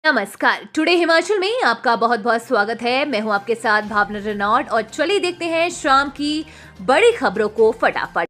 नमस्कार। टुडे हिमाचल में आपका बहुत बहुत स्वागत है। मैं हूं आपके साथ भावना रेनॉल्ड और चलिए देखते हैं शाम की बड़ी खबरों को फटाफट।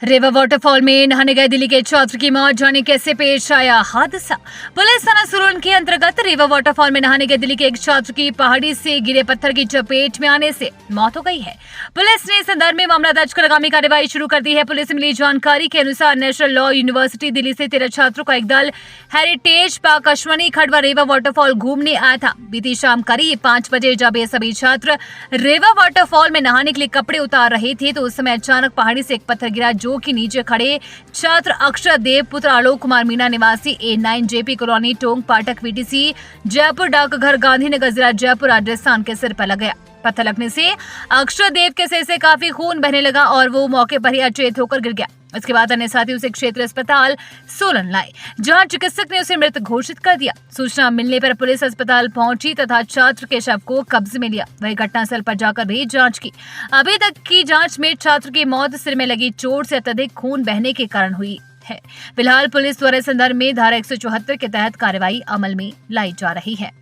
रिवर वाटरफॉल में नहाने गए दिल्ली के छात्र की मौत, जाने कैसे पेश आया हादसा। पुलिस थाना सुरन के अंतर्गत रिवर वाटरफॉल में नहाने गए दिल्ली के एक छात्र की पहाड़ी से गिरे पत्थर की चपेट में आने से मौत हो गई है। पुलिस ने इस संदर्भ में मामला दर्ज कर आगामी कार्रवाई शुरू कर दी है। पुलिस से मिली जानकारी के अनुसार नेशनल लॉ यूनिवर्सिटी दिल्ली से 13 छात्रों का एक दल हेरिटेज पार्क अश्वनी खड़वा रिवर वाटरफॉल घूमने आया था। बीती शाम करीब 5 बजे जब ये सभी छात्र रिवर वाटरफॉल में नहाने के लिए कपड़े उतार रहे थे तो उस समय अचानक पहाड़ी से एक पत्थर गिरा, जो कि नीचे खड़े छात्र अक्षर देव पुत्र आलोक कुमार मीना निवासी A9 जेपी कॉलोनी टोंग पाठक VTC जयपुर डाकघर गांधीनगर जिला जयपुर राजस्थान के सिर पर लग गया। पत्थर लगने से अक्षर देव के सिर से काफी खून बहने लगा और वो मौके पर ही अचेत होकर गिर गया। इसके बाद अन्य साथी उसे क्षेत्रीय अस्पताल सोलन लाए, जहां चिकित्सक ने उसे मृत घोषित कर दिया। सूचना मिलने पर पुलिस अस्पताल पहुंची तथा छात्र के शव को कब्जे में लिया। वही घटनास्थल पर जाकर भी जांच की। अभी तक की जांच में छात्र की मौत सिर में लगी चोट से अत्यधिक खून बहने के कारण हुई है। फिलहाल पुलिस द्वारा इस संदर्भ में धारा 174 के तहत कार्रवाई अमल में लाई जा रही है।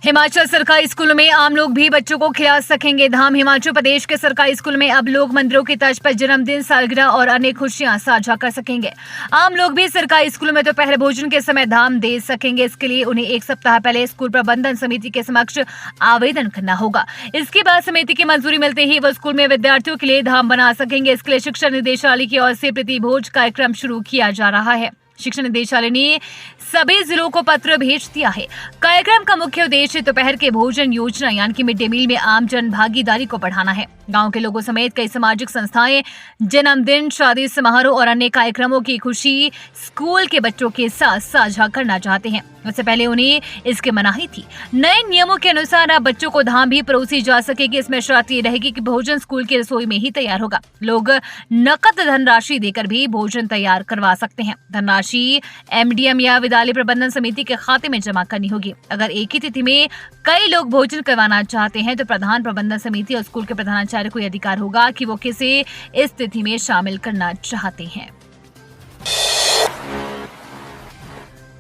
हिमाचल सरकारी स्कूलों में आम लोग भी बच्चों को खिला सकेंगे धाम। हिमाचल प्रदेश के सरकारी स्कूल में अब लोग मंदिरों की तर्ज पर जन्मदिन, सालगिरह और अन्य खुशियां साझा कर सकेंगे। आम लोग भी सरकारी स्कूलों में दोपहर भोजन के समय धाम दे सकेंगे। इसके लिए उन्हें एक सप्ताह पहले स्कूल प्रबंधन समिति के समक्ष आवेदन करना होगा। इसके बाद समिति की मंजूरी मिलते ही वो स्कूल में विद्यार्थियों के लिए धाम बना सकेंगे। इसके लिए शिक्षा निदेशालय की ओर से प्रति भोज कार्यक्रम शुरू किया जा रहा है। शिक्षा निदेशालय ने सभी जिलों को पत्र भेज दिया है। कार्यक्रम का मुख्य उद्देश्य दोपहर के भोजन योजना यानी कि मिड डे मील में आम जन भागीदारी को बढ़ाना है। गांव के लोगों समेत कई सामाजिक संस्थाएं जन्मदिन, शादी समारोह और अन्य कार्यक्रमों की खुशी स्कूल के बच्चों के साथ साझा करना चाहते हैं। उससे पहले उन्हें इसकी मनाही थी। नए नियमों के अनुसार अब बच्चों को धाम भी परोसी जा सकेगी। इसमें शर्त ये रहेगी कि भोजन स्कूल की रसोई में ही तैयार होगा। लोग नकद धनराशि देकर भी भोजन तैयार करवा सकते हैं। धनराशि MDM या विद्यालय प्रबंधन समिति के खाते में जमा करनी होगी। अगर एक ही तिथि में कई लोग भोजन करवाना चाहते हैं तो प्रधान प्रबंधन समिति और स्कूल के प्रधानाचार्य को यह अधिकार होगा कि वो किसे इस तिथि में शामिल करना चाहते हैं।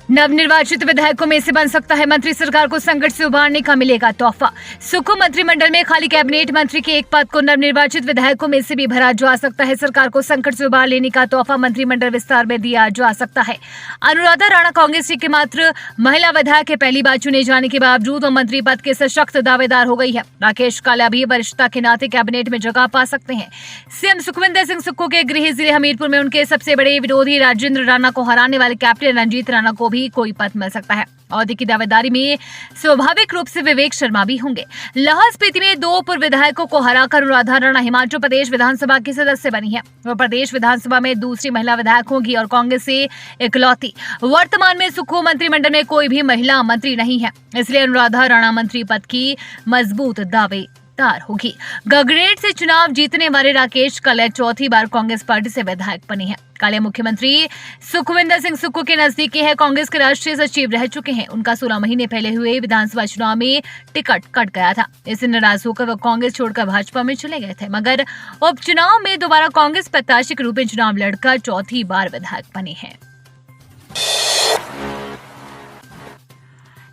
नवनिर्वाचित विधायकों में से बन सकता है मंत्री, सरकार को संकट से उबारने का मिलेगा तोहफा। सुखो मंत्रिमंडल में खाली कैबिनेट मंत्री के एक पद को नवनिर्वाचित विधायकों में से भी भरा जा सकता है। सरकार को संकट से उबार लेने का तोहफा मंत्रिमंडल विस्तार में दिया जा सकता है। अनुराधा राणा कांग्रेस की मात्र महिला विधायक है। पहली बार चुने जाने के बावजूद वो मंत्री पद के सशक्त दावेदार हो गई है। राकेश कालिया भी वरिष्ठता के नाते कैबिनेट में जगह पा सकते हैं। CM सुखविंदर सिंह सुक्खू के गृह जिले हमीरपुर में उनके सबसे बड़े विरोधी राजेंद्र राणा को हराने वाले कैप्टन रंजीत राणा को भी कोई पद मिल सकता है। औहदे की दावेदारी में स्वाभाविक रूप से विवेक शर्मा भी होंगे। लाहौल स्पीति में 2 पूर्व विधायकों को हराकर अनुराधा राणा हिमाचल प्रदेश विधानसभा की सदस्य बनी है। वो प्रदेश विधानसभा में दूसरी महिला विधायक होगी और कांग्रेस से इकलौती। वर्तमान में सुक्खू मंत्रिमंडल में कोई भी महिला मंत्री नहीं है, इसलिए अनुराधा राणा मंत्री पद की मजबूत दावेदार होगी। गगरेट से चुनाव जीतने वाले राकेश कालिया चौथी बार कांग्रेस पार्टी से विधायक बने हैं। कालिया मुख्यमंत्री सुखविंदर सिंह सुक्खू के नजदीकी है। कांग्रेस के राष्ट्रीय सचिव रह चुके हैं। उनका 16 महीने पहले हुए विधानसभा चुनाव में टिकट कट गया था। इससे नाराज होकर वो कांग्रेस छोड़कर भाजपा में चले गए थे, मगर उपचुनाव में दोबारा कांग्रेस प्रत्याशी के रूप में चुनाव लड़कर चौथी बार विधायक बने हैं।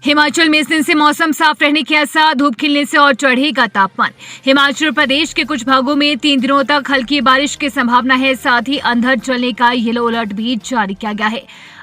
हिमाचल में इस दिन से मौसम साफ रहने के आसार, धूप खिलने से और चढ़ेगा तापमान। हिमाचल प्रदेश के कुछ भागों में 3 दिनों तक हल्की बारिश की संभावना है। साथ ही अंधड़ चलने का येलो अलर्ट भी जारी किया गया है।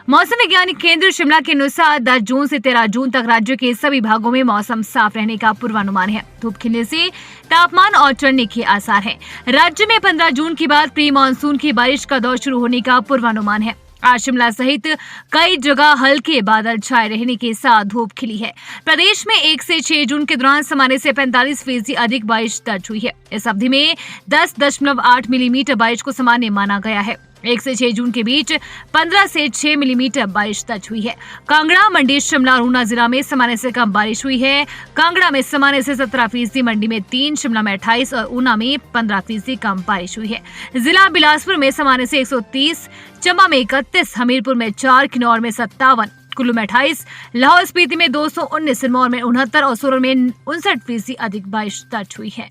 मौसम विज्ञान केंद्र शिमला के अनुसार 10 जून से 13 जून तक राज्य के सभी भागों में मौसम साफ रहने का पूर्वानुमान है। धूप खिलने से तापमान और चढ़ने के आसार है। राज्य में 15 जून के बाद प्री मानसून की बारिश का दौर शुरू होने का पूर्वानुमान है। आज शिमला सहित कई जगह हल्के बादल छाए रहने के साथ धूप खिली है। प्रदेश में 1 से 6 जून के दौरान सामान्य से 45% अधिक बारिश दर्ज हुई है। इस अवधि में 10.8 मिलीमीटर बारिश को सामान्य माना गया है। 1 से 6 जून के बीच 15 से 6 मिलीमीटर बारिश दर्ज हुई है। कांगड़ा, मंडी, शिमला और ऊना जिला में सामान्य से कम बारिश हुई है। कांगड़ा में सामान्य से 17%, मंडी में 3, शिमला में 28 और ऊना में 15% कम बारिश हुई है। जिला बिलासपुर में सामान्य से 130, चंबा में 31, हमीरपुर में 4, किन्नौर में 57, कुल्लू में 28, लाहौल स्पीति में 219, सिरमौर में 69 और सोलन में 59% अधिक बारिश दर्ज हुई है।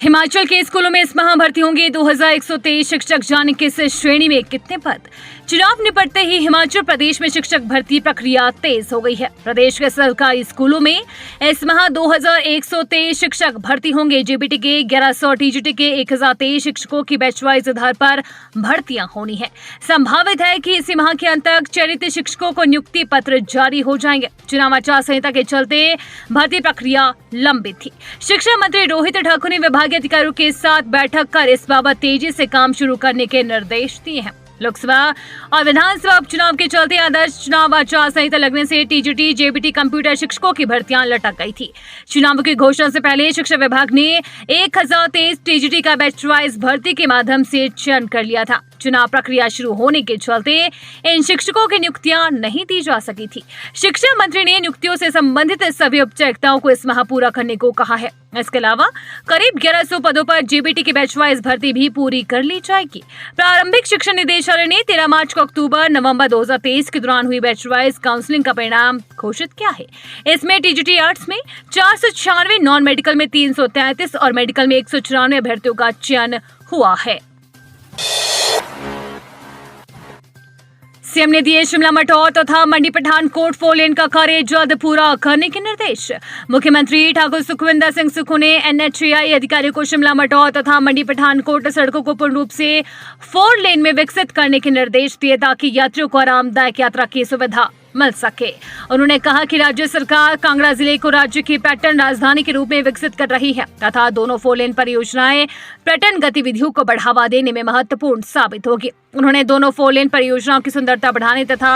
हिमाचल के स्कूलों में इस माह भर्ती होंगे 2123 शिक्षक। जाने किस श्रेणी में कितने पद। चुनाव निपटते ही हिमाचल प्रदेश में शिक्षक भर्ती प्रक्रिया तेज हो गई है। प्रदेश के सरकारी स्कूलों में इस माह 2123 शिक्षक भर्ती होंगे। जेबीटी के 1100, टीजीटी के 1023 शिक्षकों की बैच वाइज आधार पर भर्तियां होनी है। संभावित है कि इसी माह के अंत तक चयनित शिक्षकों को नियुक्ति पत्र जारी हो जाएंगे। चुनाव आचार संहिता के चलते भर्ती प्रक्रिया लंबित थी। शिक्षा मंत्री रोहित ठाकुर ने विभागीय अधिकारियों के साथ बैठक कर इस बाबत तेजी से काम शुरू करने के निर्देश दिए हैं। लोकसभा और विधानसभा उपचुनाव के चलते आदर्श चुनाव आचार संहिता लगने से टीजीटी, जेबीटी कंप्यूटर शिक्षकों की भर्तियां लटक गई थी। चुनाव की घोषणा से पहले शिक्षा विभाग ने 1023 टीजीटी का बैच वाइज भर्ती के माध्यम से चयन कर लिया था। चुनाव प्रक्रिया शुरू होने के चलते इन शिक्षकों की नियुक्तियां नहीं दी जा सकी थी। शिक्षा मंत्री ने नियुक्तियों से संबंधित सभी औपचारिकताओं को इस माह पूरा करने को कहा है। इसके अलावा करीब 1100 पदों पर जेबीटी की बैच वाइज भर्ती भी पूरी कर ली जाएगी। प्रारंभिक शिक्षा निदेशालय ने 13 मार्च को अक्टूबर नवंबर 2023 के दौरान हुई बैच वाइज काउंसलिंग का परिणाम घोषित किया है। इसमें टीजीटी आर्ट्स में 496, नॉन मेडिकल में 333 और मेडिकल में 194 अभ्यर्थियों का चयन हुआ है। सीएम ने दिए शिमला मटौर तथा मंडी पठानकोट 4 लेन का कार्य जल्द पूरा करने के निर्देश। मुख्यमंत्री ठाकुर सुखविंदर सिंह सुक्खू ने एनएचएआई अधिकारियों को शिमला मटौर तथा मंडी पठानकोट सड़कों को पूर्ण रूप से 4 लेन में विकसित करने के निर्देश दिए ताकि यात्रियों को आरामदायक यात्रा की सुविधा मिल सके। उन्होंने कहा कि राज्य सरकार कांगड़ा जिले को राज्य की पर्यटन राजधानी के रूप में विकसित कर रही है तथा दोनों 4 लेन परियोजनाएं पर्यटन गतिविधियों को बढ़ावा देने में महत्वपूर्ण साबित होगी। उन्होंने दोनों 4 लेन परियोजनाओं की सुंदरता बढ़ाने तथा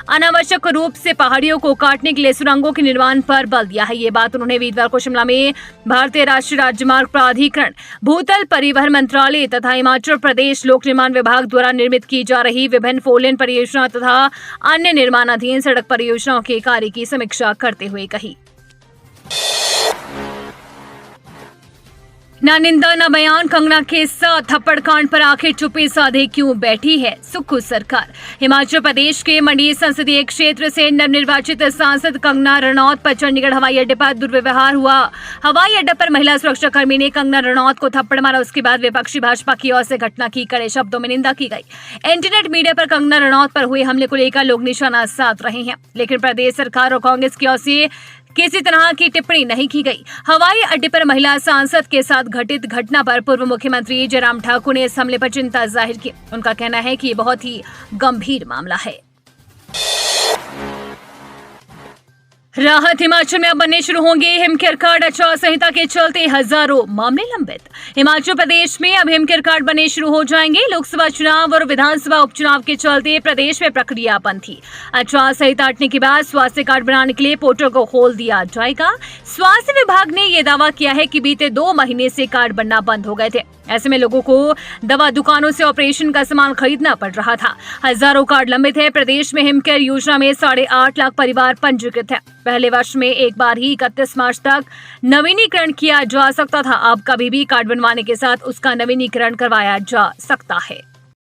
अनावश्यक रूप से पहाड़ियों को काटने के लिए सुरंगों के निर्माण पर बल दिया है। ये बात उन्होंने वीरवार को शिमला में भारतीय राष्ट्रीय राजमार्ग प्राधिकरण, भूतल परिवहन मंत्रालय तथा हिमाचल प्रदेश लोक निर्माण विभाग द्वारा निर्मित की जा रही विभिन्न 4 लेन परियोजना तथा अन्य निर्माणाधीन सड़क परियोजनाओं के कार्य की समीक्षा करते हुए कही। ना निंदा न बयान। कंगना के साथ थप्पड़ कांड पर आखिर चुप्पी साधे क्यों बैठी है सुक्खू सरकार। हिमाचल प्रदेश के मंडी संसदीय क्षेत्र से नवनिर्वाचित सांसद कंगना रनौत पर चंडीगढ़ हवाई अड्डे पर दुर्व्यवहार हुआ। हवाई अड्डे पर महिला सुरक्षा कर्मी ने कंगना रनौत को थप्पड़ मारा। उसके बाद विपक्षी भाजपा की ओर से घटना की कड़े शब्दों में निंदा की गई। इंटरनेट मीडिया पर कंगना रनौत पर हुए हमले को लेकर लोग निशाना साध रहे हैं, लेकिन प्रदेश सरकार और कांग्रेस की ओर से किसी तरह की टिप्पणी नहीं की गई। हवाई अड्डे पर महिला सांसद के साथ घटित घटना पर पूर्व मुख्यमंत्री जयराम ठाकुर ने इस हमले पर चिंता जाहिर की। उनका कहना है कि ये बहुत ही गंभीर मामला है। राहत। हिमाचल में अब बनने शुरू होंगे हिमकेयर कार्ड। आचार संहिता के चलते हजारों मामले लंबित। हिमाचल प्रदेश में अब हिमकेयर कार्ड बनने शुरू हो जाएंगे। लोकसभा चुनाव और विधानसभा उपचुनाव के चलते प्रदेश में प्रक्रिया बंद थी। आचार संहिता हटने के बाद स्वास्थ्य कार्ड बनाने के लिए पोर्टल को खोल दिया जाएगा। स्वास्थ्य विभाग ने यह दावा किया है कि बीते 2 महीने से कार्ड बनना बंद हो गए थे। ऐसे में लोगों को दवा दुकानों से ऑपरेशन का सामान खरीदना पड़ रहा था। हजारों कार्ड लंबित है। प्रदेश में हिमकेयर योजना में 8.5 लाख परिवार पंजीकृत है। पहले वर्ष में एक बार ही 31 मार्च तक नवीनीकरण किया जा सकता था। अब कभी भी कार्ड बनवाने के साथ उसका नवीनीकरण करवाया जा सकता है।